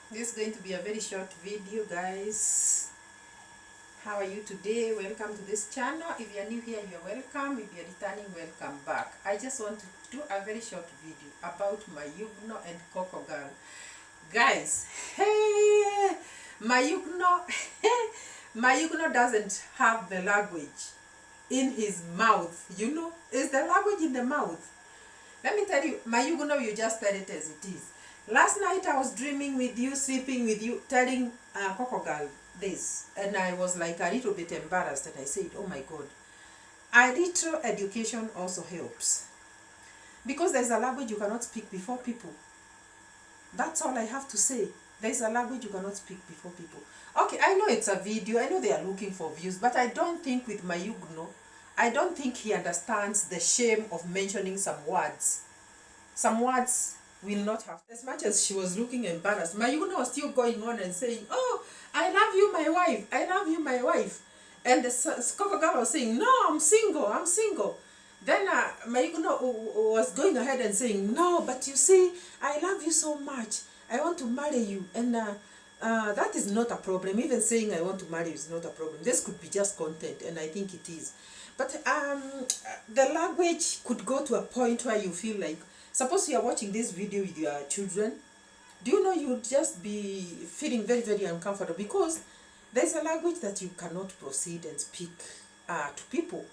This is going to be a very short video, guys. How are you today? Welcome to this channel. If you're new here, you're welcome. If you're returning, welcome back. I just want to do a very short video about Mayuguno and Coco Girl. Guys, hey, Mayuguno, Mayuguno doesn't have the language in his mouth. You know, it's the language in the mouth. Let me tell you, Mayuguno, you just tell it as it is. Last night I was dreaming with you, sleeping with you, telling Coco Girl this. And I was like a little bit embarrassed and I said, oh my God. A little education also helps. Because there's a language you cannot speak before people. That's all I have to say. There's a language you cannot speak before people. Okay, I know it's a video. I know they are looking for views. But I don't think with Mayuguno, I don't think he understands the shame of mentioning some words. Some words will not have. As much as she was looking embarrassed, Mayuguno was still going on and saying, oh, I love you, my wife. I love you, my wife. And the Coco Girl was saying, no, I'm single. I'm single. Then Mayuguno was going ahead and saying, no, but you see, I love you so much. I want to marry you. And that is not a problem. Even saying I want to marry you is not a problem. This could be just content, and I think it is. But the language could go to a point where you feel like, suppose you are watching this video with your children, do you know you would just be feeling very, very uncomfortable because there's a language that you cannot proceed and speak to people.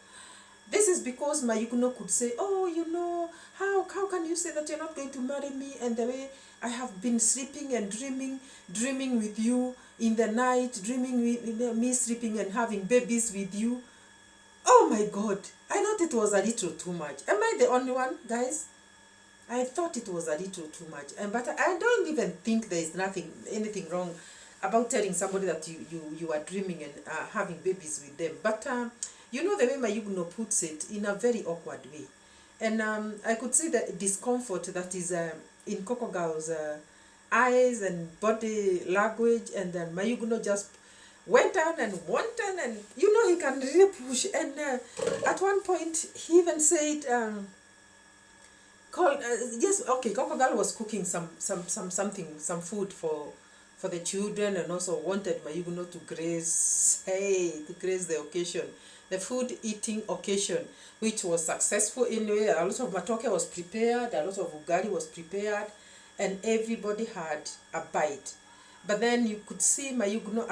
This is because Mayuguno could say, oh, you know, how can you say that you're not going to marry me? And the way I have been sleeping and dreaming with you in the night, dreaming with me sleeping and having babies with you. Oh my God, I thought it was a little too much. Am I the only one, guys? I thought it was a little too much. But I don't even think there is anything wrong about telling somebody that you are dreaming and having babies with them. But you know the way Mayuguno puts it, in a very awkward way. And I could see the discomfort that is in Coco Girl's eyes and body language. And then Mayuguno just went on and you know he can really push. And at one point he even said, yes, okay, Coco Girl was cooking some food for the children, and also wanted Mayuguno to grace the occasion, the food eating occasion, which was successful in a way. A lot of matoke was prepared, a lot of ugali was prepared, and everybody had a bite. But then you could see Mayuguno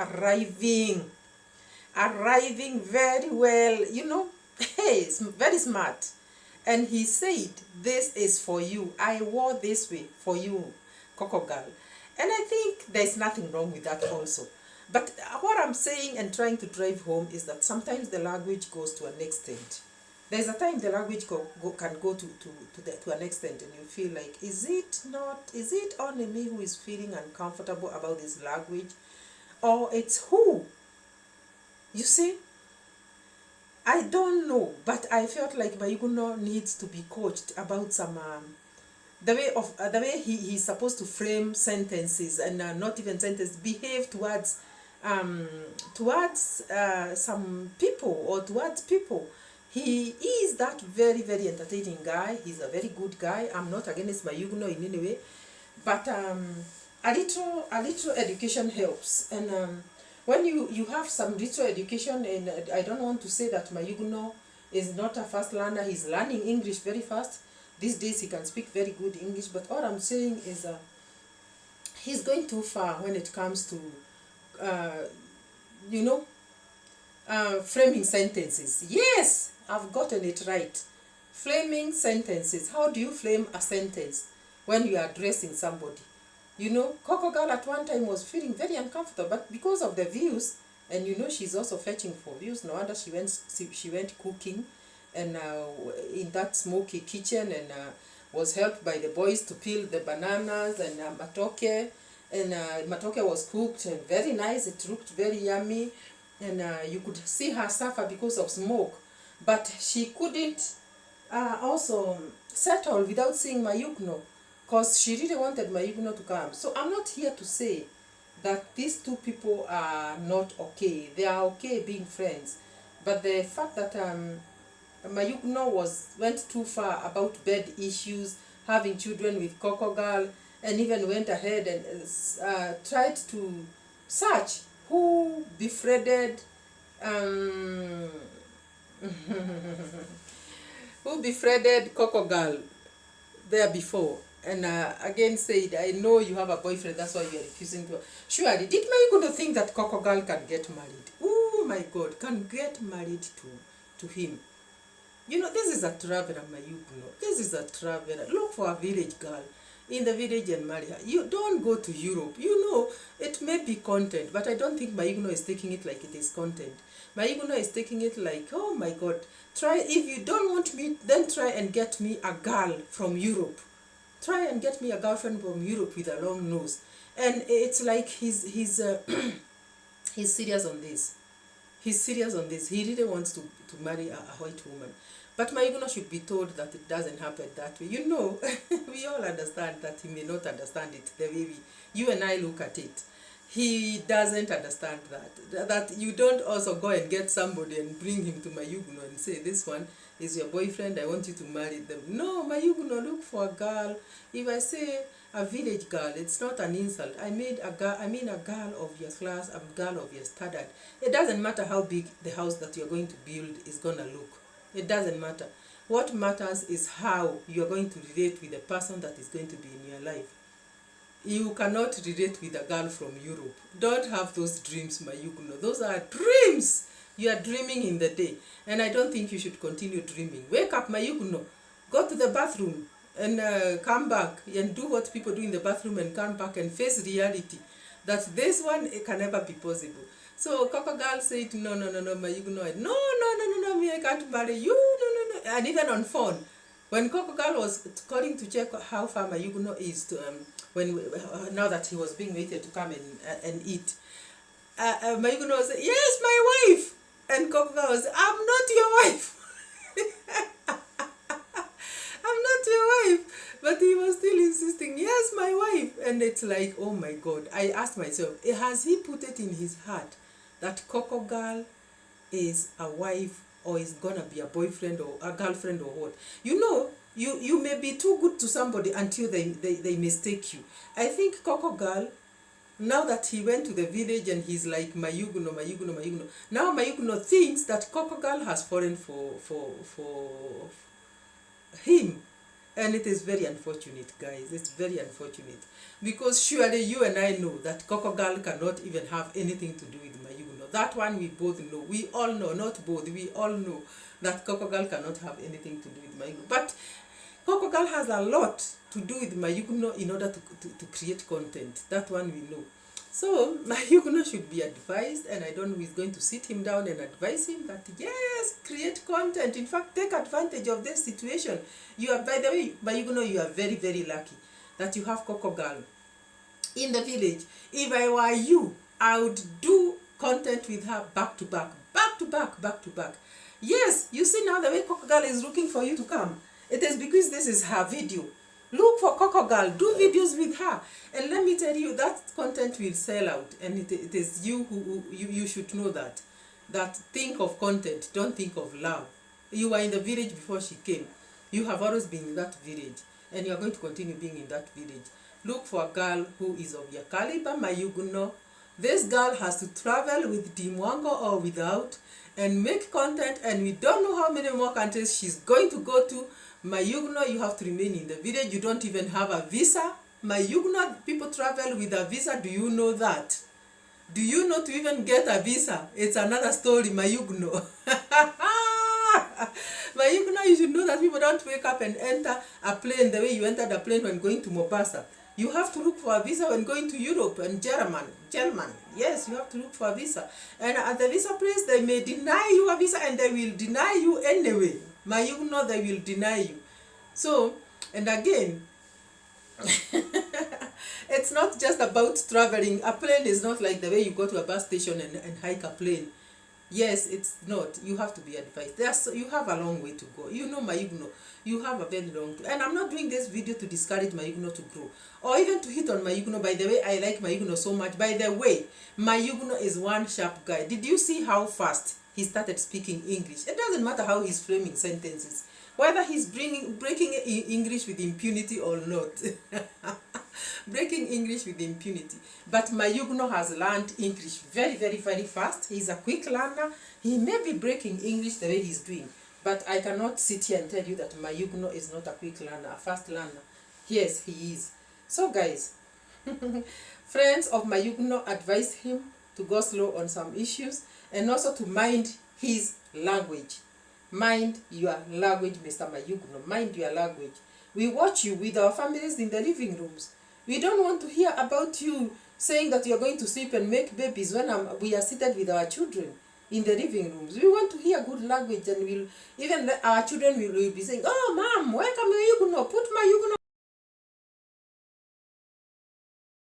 arriving very well, you know, hey, very smart. And he said, this is for you. I wore this way for you, Coco Girl. And I think there's nothing wrong with that also. But what I'm saying and trying to drive home is that sometimes the language goes to an extent. There's a time the language can go to an extent and you feel like, is it only me who is feeling uncomfortable about this language? Or it's who? You see? I don't know, but I felt like Mayuguno needs to be coached about some the way he's supposed to frame sentences, and not even sentences, behave towards some people or towards people. He is that very, very entertaining guy. He's a very good guy. I'm not against Mayuguno in any way, but a little education helps. And when you have some little education, and I don't want to say that Mayuguno is not a fast learner. He's learning English very fast. These days he can speak very good English, but all I'm saying is he's going too far when it comes to, you know, framing sentences. Yes, I've gotten it right. Framing sentences. How do you frame a sentence when you are addressing somebody? You know, Coco Girl at one time was feeling very uncomfortable, but because of the views, and you know she's also fetching for views, no wonder she went cooking, and in that smoky kitchen, and was helped by the boys to peel the bananas and matoke, and matoke was cooked and very nice. It looked very yummy, and you could see her suffer because of smoke, but she couldn't also settle without seeing Mayuguno, because she really wanted Mayuguno to come. So I'm not here to say that these two people are not okay. They are okay being friends. But the fact that Mayuguno went too far about bed issues, having children with Coco Girl, and even went ahead and tried to search who befriended who befriended Coco Girl there before, and again said, I know you have a boyfriend, that's why you are refusing to. Surely, did Mayuguno think that Coco Girl can get married? Oh my God, can get married to him? You know, this is a traveler, Mayuguno. This is a traveler. Look for a village girl in the village and marry her. You don't go to Europe. You know, it may be content, but I don't think Mayuguno is taking it like it is content. Mayuguno is taking it like, oh my God, try, if you don't want me, then try and get me a girl from Europe. Try and get me a girlfriend from Europe with a long nose. And it's like he's serious on this. He's serious on this. He really wants to marry a white woman. But Mayuguno should be told that it doesn't happen that way. You know, we all understand that he may not understand it the way you and I look at it. He doesn't understand that. That you don't also go and get somebody and bring him to Mayuguno and say, this one is your boyfriend, I want you to marry them. No, Mayuguno, look for a girl. If I say a village girl, it's not an insult. I mean a girl of your class, a girl of your standard. It doesn't matter how big the house that you're going to build is going to look. It doesn't matter. What matters is how you're going to relate with the person that is going to be in your life. You cannot relate with a girl from Europe. Don't have those dreams, Mayuguno. Those are dreams. You are dreaming in the day. And I don't think you should continue dreaming. Wake up, Mayuguno. Go to the bathroom and come back and do what people do in the bathroom and come back and face reality. That this one, it can never be possible. So Coco Girl said, no, Mayuguno. No, me, I can't marry you. No. And even on phone. When Coco Girl was calling to check how far Mayuguno is to now that he was being waited to come and eat, Mayuguno was saying, yes, my wife. And Coco Girl was, I'm not your wife. I'm not your wife. But he was still insisting, yes, my wife. And it's like, oh my God. I asked myself, has he put it in his heart that Coco Girl is a wife or is gonna be a boyfriend or a girlfriend or what? You know, you may be too good to somebody until they mistake you. I think Coco Girl, now that he went to the village and he's like Mayuguno, now Mayuguno thinks that Coco Girl has fallen for him. And it is very unfortunate, guys. It's very unfortunate. Because surely you and I know that Coco Girl cannot even have anything to do with Mayuguno. That one we both know. We all know, not both. We all know that Coco Girl cannot have anything to do with Mayuguno. But Coco Girl has a lot to do with Mayuguno in order to create content. That one we know. So Mayuguno should be advised, and I don't know who is going to sit him down and advise him that yes, create content. In fact, take advantage of this situation. You are, by the way, Mayuguno, you are very, very lucky that you have Coco Girl in the village. If I were you, I would do content with her back to back. Yes, you see now the way Coco Girl is looking for you to come. It is because this is her video. Look for Coco Girl, do videos with her. And let me tell you, that content will sell out. And it is you who you should know that. That think of content, don't think of love. You were in the village before she came. You have always been in that village. And you are going to continue being in that village. Look for a girl who is of your caliber, Mayuguno. This girl has to travel with Dimwango or without and make content. And we don't know how many more countries she's going to go to. Mayuguno, you have to remain in the village. You don't even have a visa. Mayuguno, people travel with a visa. Do you know that? Do you know to even get a visa? It's another story, Mayuguno. Mayuguno, you should know that people don't wake up and enter a plane the way you entered a plane when going to Mombasa. You have to look for a visa when going to Europe and German. Yes, you have to look for a visa. And at the visa place, they may deny you a visa and they will deny you anyway. Mayuguno, they will deny you. So, and again, it's not just about traveling. A plane is not like the way you go to a bus station and hike a plane. Yes, it's not. You have to be advised. You have a long way to go. You know, Mayuguno, you have a very long way. And I'm not doing this video to discourage Mayuguno to grow. Or even to hit on Mayuguno. By the way, I like Mayuguno so much. By the way, Mayuguno is one sharp guy. Did you see how fast he started speaking English? It doesn't matter how he's framing sentences. Whether he's breaking English with impunity or not. breaking English with impunity. But Mayuguno has learned English very, very, very fast. He's a quick learner. He may be breaking English the way he's doing, but I cannot sit here and tell you that Mayuguno is not a quick learner, a fast learner. Yes, he is. So guys, friends of Mayuguno advised him to go slow on some issues and also to mind his language. Mind your language, Mr. Mayuguno. Mind your language. We watch you with our families in the living rooms. We don't want to hear about you saying that you're going to sleep and make babies when we are seated with our children in the living rooms. We want to hear good language, and our children will be saying, oh, mom, welcome Mayuguno, put Mayuguno